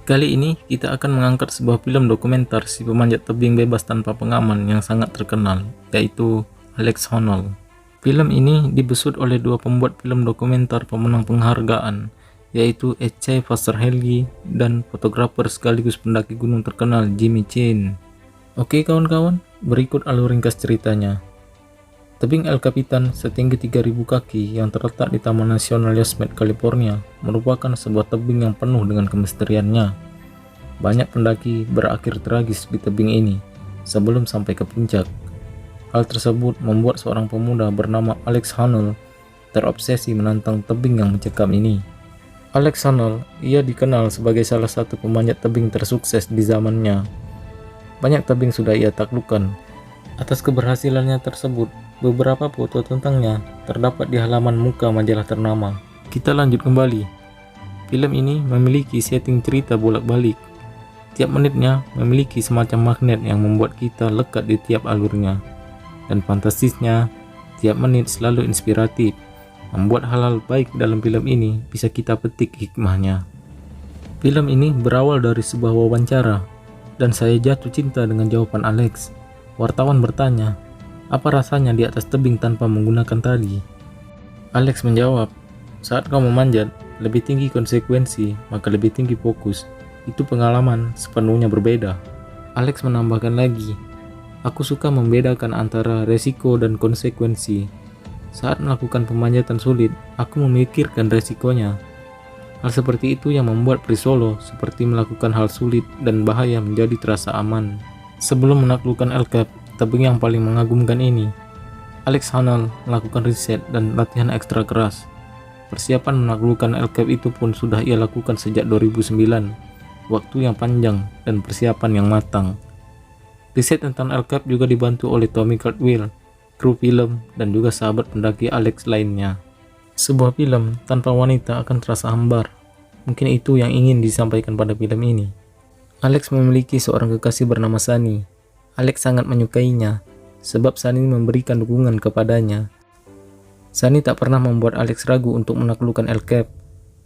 Kali ini kita akan mengangkat sebuah film dokumenter si pemanjat tebing bebas tanpa pengaman yang sangat terkenal, yaitu Alex Honnold. Film ini dibesut oleh dua pembuat film dokumenter pemenang penghargaan, yaitu H.C. Foster Helgi dan fotografer sekaligus pendaki gunung terkenal Jimmy Chin. Oke kawan-kawan, berikut alur ringkas ceritanya. Tebing El Capitan setinggi 3000 kaki yang terletak di Taman Nasional Yosemite, California merupakan sebuah tebing yang penuh dengan kemisteriannya. Banyak pendaki berakhir tragis di tebing ini sebelum sampai ke puncak. Hal tersebut membuat seorang pemuda bernama Alex Honnold terobsesi menantang tebing yang mencekam ini. Alex Honnold, ia dikenal sebagai salah satu pemanjat tebing tersukses di zamannya. Banyak tebing sudah ia taklukkan. Atas keberhasilannya tersebut, beberapa foto tentangnya terdapat di halaman muka majalah ternama. Kita lanjut kembali. Film ini memiliki setting cerita bolak-balik. Tiap menitnya memiliki semacam magnet yang membuat kita lekat di tiap alurnya. Dan fantastisnya, tiap menit selalu inspiratif. Membuat hal-hal baik dalam film ini bisa kita petik hikmahnya. Film ini berawal dari sebuah wawancara, dan saya jatuh cinta dengan jawaban Alex. Wartawan bertanya, apa rasanya di atas tebing tanpa menggunakan tali? Alex menjawab, saat kau memanjat, lebih tinggi konsekuensi, maka lebih tinggi fokus. Itu pengalaman sepenuhnya berbeda. Alex menambahkan lagi, aku suka membedakan antara resiko dan konsekuensi. Saat melakukan pemanjatan sulit, aku memikirkan resikonya. Hal seperti itu yang membuat Priscilla seperti melakukan hal sulit dan bahaya menjadi terasa aman. Sebelum menaklukkan El Cap, tebing yang paling mengagumkan ini, Alex Honnold melakukan riset dan latihan ekstra keras. Persiapan menaklukkan El Cap itu pun sudah ia lakukan sejak 2009, waktu yang panjang dan persiapan yang matang. Riset tentang El Cap juga dibantu oleh Tommy Caldwell, kru film, dan juga sahabat pendaki Alex lainnya. Sebuah film tanpa wanita akan terasa hambar. Mungkin itu yang ingin disampaikan pada film ini. Alex memiliki seorang kekasih bernama Sunny. Alex sangat menyukainya, sebab Sunny memberikan dukungan kepadanya. Sunny tak pernah membuat Alex ragu untuk menaklukkan El Cap.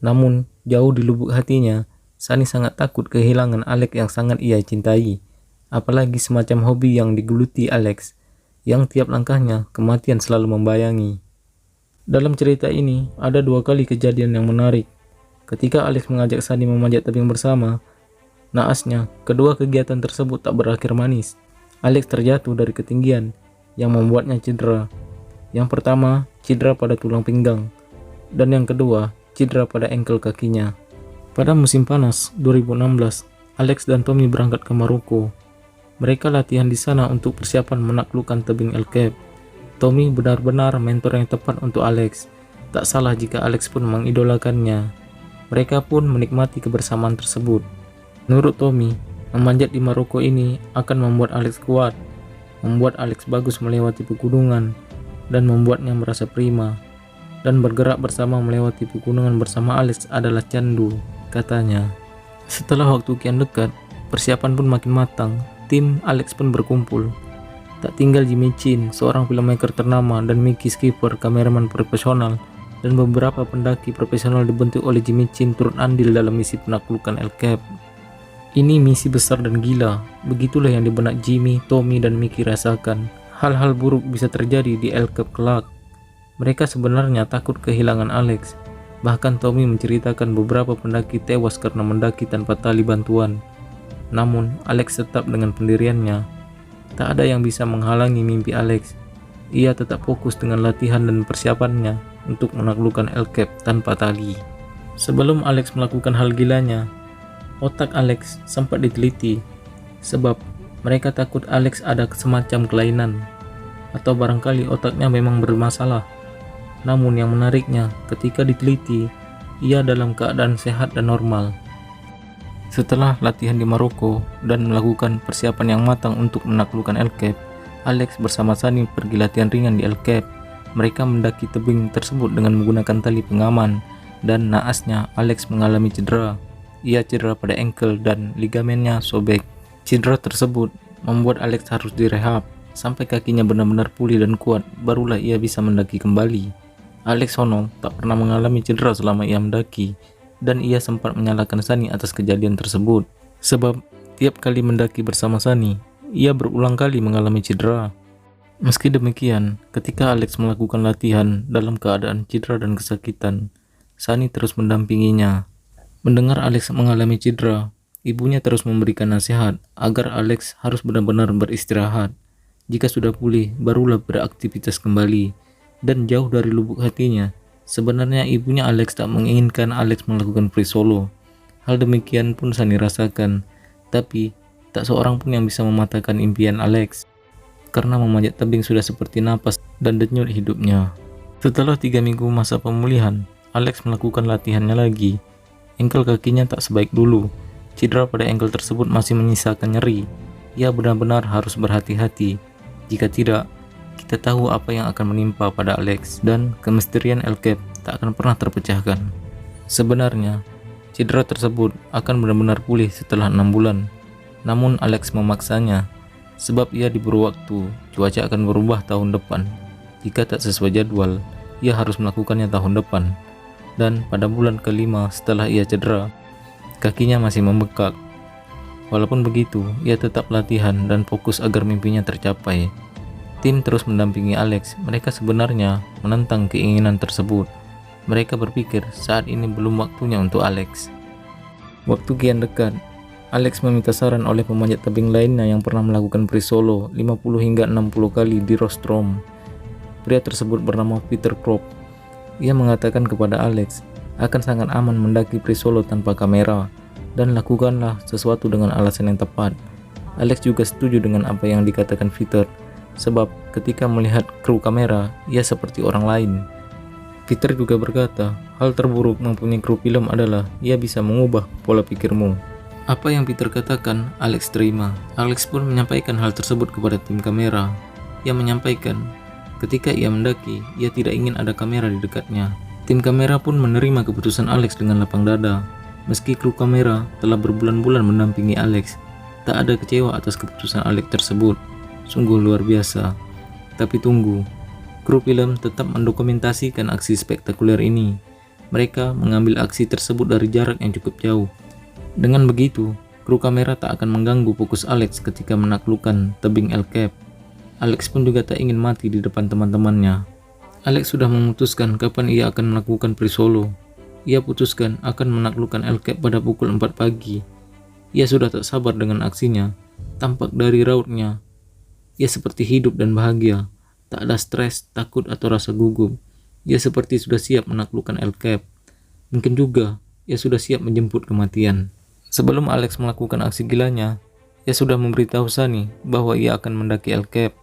Namun, jauh di lubuk hatinya, Sunny sangat takut kehilangan Alex yang sangat ia cintai. Apalagi semacam hobi yang digeluti Alex, yang tiap langkahnya kematian selalu membayangi. Dalam cerita ini, ada dua kali kejadian yang menarik. Ketika Alex mengajak Sunny memanjat tebing bersama, naasnya, kedua kegiatan tersebut tak berakhir manis. Alex terjatuh dari ketinggian yang membuatnya cedera. Yang pertama, cedera pada tulang pinggang, dan yang kedua, cedera pada engkel kakinya. Pada musim panas 2016, Alex dan Tommy berangkat ke Maroko. Mereka latihan di sana untuk persiapan menaklukkan tebing El Cap. Tommy benar-benar mentor yang tepat untuk Alex. Tak salah jika Alex pun mengidolakannya. Mereka pun menikmati kebersamaan tersebut. Menurut Tommy, memanjat di Maroko ini akan membuat Alex kuat, membuat Alex bagus melewati pegunungan, dan membuatnya merasa prima. Dan bergerak bersama melewati pegunungan bersama Alex adalah candu, katanya. Setelah waktu kian dekat, persiapan pun makin matang. Tim Alex pun berkumpul. Tak tinggal Jimmy Chin, seorang filmmaker ternama, dan Mickey Skipper, kameraman profesional, dan beberapa pendaki profesional dibentuk oleh Jimmy Chin turut andil dalam misi penaklukan El Cap. Ini misi besar dan gila, begitulah yang di benak Jimmy, Tommy, dan Mickey rasakan. Hal-hal buruk bisa terjadi di El Cap kelak. Mereka sebenarnya takut kehilangan Alex. Bahkan Tommy menceritakan beberapa pendaki tewas karena mendaki tanpa tali bantuan. Namun, Alex tetap dengan pendiriannya. Tak ada yang bisa menghalangi mimpi Alex. Ia tetap fokus dengan latihan dan persiapannya untuk menaklukkan El Cap tanpa tali. Sebelum Alex melakukan hal gilanya, otak Alex sempat diteliti, sebab mereka takut Alex ada semacam kelainan, atau barangkali otaknya memang bermasalah. Namun yang menariknya, ketika diteliti, ia dalam keadaan sehat dan normal. Setelah latihan di Maroko dan melakukan persiapan yang matang untuk menaklukkan El Cap, Alex bersama Sunny pergi latihan ringan di El Cap. Mereka mendaki tebing tersebut dengan menggunakan tali pengaman, dan naasnya Alex mengalami cedera. Ia cedera pada engkel dan ligamennya sobek. Cedera tersebut membuat Alex harus direhab sampai kakinya benar-benar pulih dan kuat, barulah ia bisa mendaki kembali. Alex Honnold tak pernah mengalami cedera selama ia mendaki. dan ia sempat menyalahkan Sunny atas kejadian tersebut. Sebab tiap kali mendaki bersama Sunny, ia berulang kali mengalami cedera. Meski demikian, ketika Alex melakukan latihan dalam keadaan cedera dan kesakitan, Sunny terus mendampinginya. Mendengar Alex mengalami cedera, ibunya terus memberikan nasihat agar Alex harus benar-benar beristirahat. Jika sudah pulih, barulah beraktivitas kembali. Dan jauh dari lubuk hatinya, sebenarnya ibunya Alex tak menginginkan Alex melakukan free solo. Hal demikian pun Sunny rasakan, tapi tak seorang pun yang bisa mematahkan impian Alex. Karena memanjat tebing sudah seperti napas dan denyut hidupnya. Setelah 3 minggu masa pemulihan, Alex melakukan latihannya lagi. Engkel kakinya tak sebaik dulu. Cedera pada engkel tersebut masih menyisakan nyeri. Ia benar-benar harus berhati-hati. Jika tidak, kita tahu apa yang akan menimpa pada Alex, dan kemisterian El Cap tak akan pernah terpecahkan. Sebenarnya, cedera tersebut akan benar-benar pulih setelah 6 bulan. Namun Alex memaksanya, sebab ia diberi waktu. Cuaca akan berubah tahun depan. Jika tak sesuai jadwal, ia harus melakukannya tahun depan. Dan pada bulan kelima setelah ia cedera, kakinya masih membengkak. Walaupun begitu, ia tetap latihan dan fokus agar mimpinya tercapai. Tim terus mendampingi Alex. Mereka sebenarnya menentang keinginan tersebut. Mereka berpikir saat ini belum waktunya untuk Alex. Waktu kian dekat, Alex meminta saran oleh pemanjat tebing lainnya yang pernah melakukan free solo 50 hingga 60 kali di Rostrom. Pria tersebut bernama Peter Krop. Ia mengatakan kepada Alex akan sangat aman mendaki free solo tanpa kamera, dan lakukanlah sesuatu dengan alasan yang tepat. Alex juga setuju dengan apa yang dikatakan Peter, sebab ketika melihat kru kamera, ia seperti orang lain. Peter juga berkata, hal terburuk mempunyai kru film adalah ia bisa mengubah pola pikirmu. Apa yang Peter katakan, Alex terima. Alex pun menyampaikan hal tersebut kepada tim kamera. Ia menyampaikan, ketika ia mendaki, ia tidak ingin ada kamera di dekatnya. Tim kamera pun menerima keputusan Alex dengan lapang dada. Meski kru kamera telah berbulan-bulan mendampingi Alex, tak ada kecewa atas keputusan Alex tersebut. Sungguh luar biasa. Tapi tunggu, kru film tetap mendokumentasikan aksi spektakuler ini. Mereka mengambil aksi tersebut dari jarak yang cukup jauh. Dengan begitu, kru kamera tak akan mengganggu fokus Alex ketika menaklukkan tebing El Cap. Alex pun juga tak ingin mati di depan teman-temannya. Alex sudah memutuskan kapan ia akan melakukan free solo. Ia putuskan akan menaklukkan El Cap pada pukul 4 pagi. Ia sudah tak sabar dengan aksinya. Tampak dari rautnya, ia seperti hidup dan bahagia. Tak ada stres, takut atau rasa gugup. Ia seperti sudah siap menaklukkan El Cap. Mungkin juga ia sudah siap menjemput kematian. Sebelum Alex melakukan aksi gilanya, ia sudah memberitahu Sunny bahwa ia akan mendaki El Cap.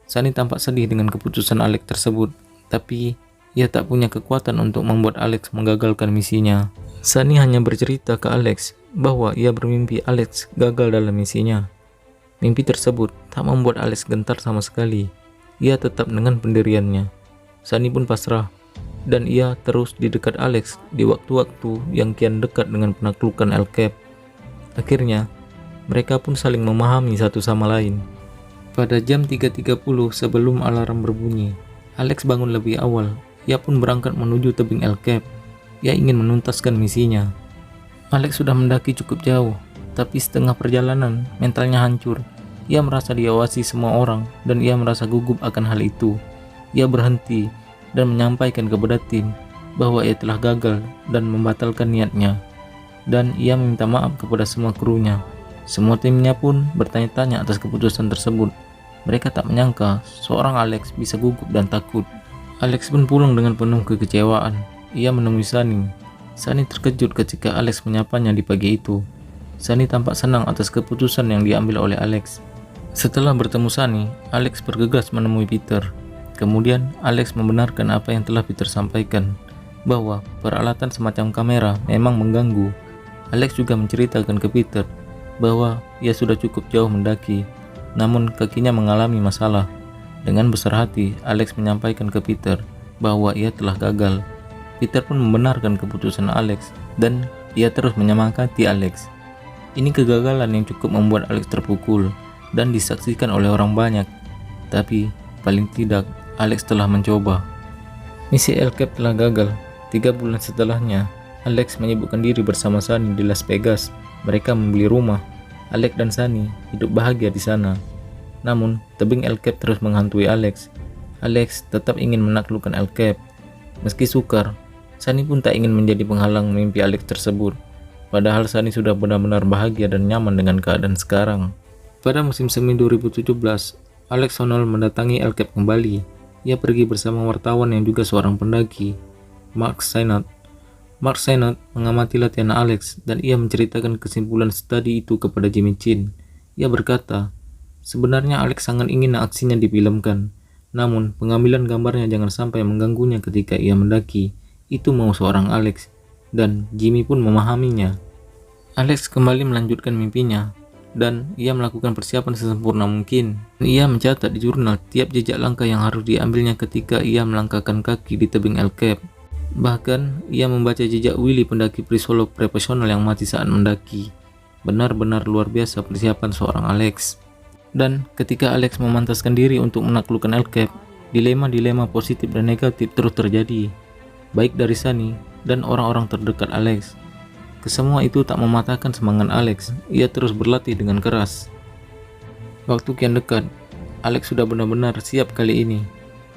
Sunny tampak sedih dengan keputusan Alex tersebut, tapi ia tak punya kekuatan untuk membuat Alex menggagalkan misinya. Sunny hanya bercerita ke Alex bahwa ia bermimpi Alex gagal dalam misinya. Mimpi tersebut tak membuat Alex gentar sama sekali. Ia tetap dengan pendiriannya. Sunny pun pasrah, dan ia terus di dekat Alex di waktu-waktu yang kian dekat dengan penaklukan El Cap. Akhirnya, mereka pun saling memahami satu sama lain. Pada jam 3.30 sebelum alarm berbunyi, Alex bangun lebih awal. Ia pun berangkat menuju tebing El Cap. Ia ingin menuntaskan misinya. Alex sudah mendaki cukup jauh, tapi setengah perjalanan mentalnya hancur. Ia merasa diawasi semua orang dan ia merasa gugup akan hal itu. Ia berhenti dan menyampaikan kepada tim bahwa ia telah gagal dan membatalkan niatnya. Dan ia meminta maaf kepada semua krunya. Semua timnya pun bertanya-tanya atas keputusan tersebut. Mereka tak menyangka seorang Alex bisa gugup dan takut. Alex pun pulang dengan penuh kekecewaan. Ia menemui Sunny. Sunny terkejut ketika Alex menyapanya di pagi itu. Sunny tampak senang atas keputusan yang diambil oleh Alex. Setelah bertemu Sunny, Alex bergegas menemui Peter. Kemudian Alex membenarkan apa yang telah Peter sampaikan, bahwa peralatan semacam kamera memang mengganggu. Alex juga menceritakan ke Peter bahwa ia sudah cukup jauh mendaki, namun kakinya mengalami masalah. Dengan besar hati, Alex menyampaikan ke Peter bahwa ia telah gagal. Peter pun membenarkan keputusan Alex, dan ia terus menyemangati Alex. Ini kegagalan yang cukup membuat Alex terpukul dan disaksikan oleh orang banyak. Tapi paling tidak Alex telah mencoba. Misi El Cap telah gagal. 3 bulan setelahnya, Alex menyibukkan diri bersama Sunny di Las Vegas. Mereka membeli rumah. Alex dan Sunny hidup bahagia di sana. Namun, tebing El Cap terus menghantui Alex. Alex tetap ingin menaklukkan El Cap. Meski sukar, Sunny pun tak ingin menjadi penghalang mimpi Alex tersebut. Padahal Sunny sudah benar-benar bahagia dan nyaman dengan keadaan sekarang. Pada musim semi 2017, Alex Honnold mendatangi El Cap kembali. Ia pergi bersama wartawan yang juga seorang pendaki, Mark Sennott. Mark Sennott mengamati latihan Alex dan ia menceritakan kesimpulan studi itu kepada Jimmy Chin. Ia berkata, sebenarnya Alex sangat ingin aksinya difilmkan, namun pengambilan gambarnya jangan sampai mengganggunya ketika ia mendaki. Itu mau seorang Alex, dan Jimmy pun memahaminya. Alex kembali melanjutkan mimpinya, dan ia melakukan persiapan sesempurna mungkin. Ia mencatat di jurnal tiap jejak langkah yang harus diambilnya ketika ia melangkahkan kaki di tebing El Cap. Bahkan, ia membaca jejak Willy, pendaki prisolog profesional yang mati saat mendaki. Benar-benar luar biasa persiapan seorang Alex. Dan ketika Alex memantaskan diri untuk menaklukkan El Cap, dilema-dilema positif dan negatif terus terjadi, baik dari Sunny dan orang-orang terdekat Alex. Kesemua itu tak mematahkan semangat Alex. Ia terus berlatih dengan keras. Waktu kian dekat, Alex sudah benar-benar siap kali ini.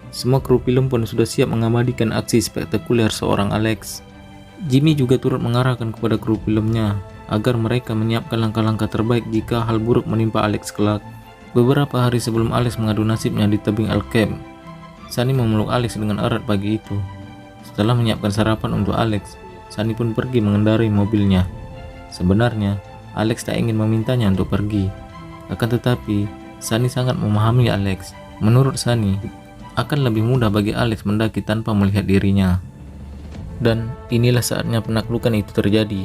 Semua kru film pun sudah siap mengabadikan aksi spektakuler seorang Alex. Jimmy juga turut mengarahkan kepada kru filmnya agar mereka menyiapkan langkah-langkah terbaik jika hal buruk menimpa Alex kelak. Beberapa hari sebelum Alex mengadu nasibnya di tebing El Cap, Sunny memeluk Alex dengan erat pagi itu. Setelah menyiapkan sarapan untuk Alex, Sunny pun pergi mengendarai mobilnya. Sebenarnya, Alex tak ingin memintanya untuk pergi. Akan tetapi, Sunny sangat memahami Alex. Menurut Sunny, akan lebih mudah bagi Alex mendaki tanpa melihat dirinya. Dan inilah saatnya penaklukan itu terjadi.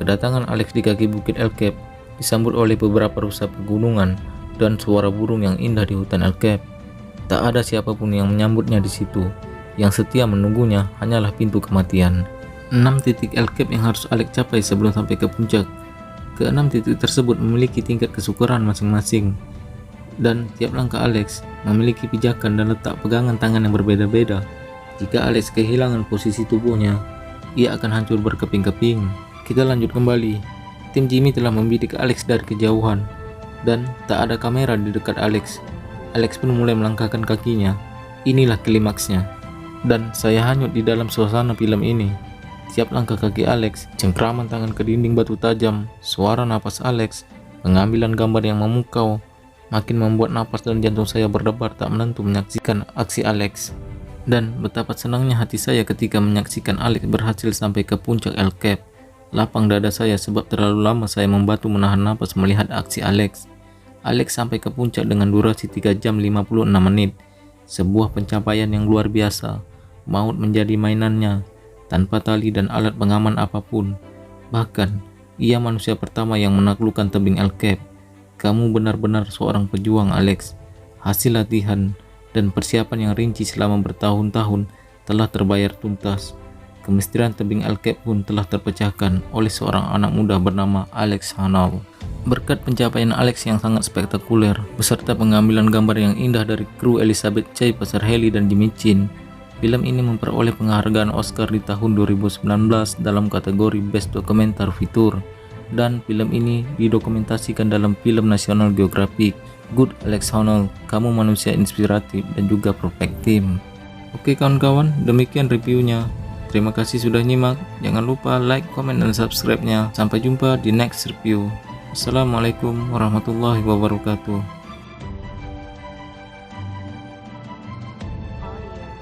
Kedatangan Alex di kaki bukit El Cap disambut oleh beberapa rusa pegunungan dan suara burung yang indah di hutan El Cap. Tak ada siapapun yang menyambutnya di situ. Yang setia menunggunya hanyalah pintu kematian. 6 titik El Cap yang harus Alex capai sebelum sampai ke puncak. Ke-6 titik tersebut memiliki tingkat kesukaran masing-masing. Dan tiap langkah Alex memiliki pijakan dan letak pegangan tangan yang berbeda-beda. Jika Alex kehilangan posisi tubuhnya, ia akan hancur berkeping-keping. Kita lanjut kembali. Tim Jimmy telah membidik Alex dari kejauhan, dan tak ada kamera di dekat Alex. Alex pun mulai melangkahkan kakinya. Inilah klimaksnya. Dan saya hanyut di dalam suasana film ini. Tiap langkah kaki Alex, cengkraman tangan ke dinding batu tajam, suara napas Alex, pengambilan gambar yang memukau, makin membuat napas dan jantung saya berdebar tak menentu menyaksikan aksi Alex. Dan betapa senangnya hati saya ketika menyaksikan Alex berhasil sampai ke puncak El Cap. Lapang dada saya sebab terlalu lama saya membatu menahan napas melihat aksi Alex. Alex sampai ke puncak dengan durasi 3 jam 56 menit. Sebuah pencapaian yang luar biasa. Maut menjadi mainannya, tanpa tali dan alat pengaman apapun. Bahkan, ia manusia pertama yang menaklukkan tebing El Cap. Kamu benar-benar seorang pejuang, Alex. Hasil latihan dan persiapan yang rinci selama bertahun-tahun telah terbayar tuntas. Kemistrian tebing El Cap pun telah terpecahkan oleh seorang anak muda bernama Alex Honnold. Berkat pencapaian Alex yang sangat spektakuler, beserta pengambilan gambar yang indah dari kru Elizabeth Chai, Pasar Haley, dan Jimmy Chin, film ini memperoleh penghargaan Oscar di tahun 2019 dalam kategori Best Documentary Feature. Dan film ini didokumentasikan dalam film National Geographic. Good Alex Honnold, kamu manusia inspiratif dan juga perfect team. Oke kawan-kawan, demikian reviewnya. Terima kasih sudah nyimak. Jangan lupa like, comment, dan subscribe-nya. Sampai jumpa di next review. Assalamualaikum warahmatullahi wabarakatuh.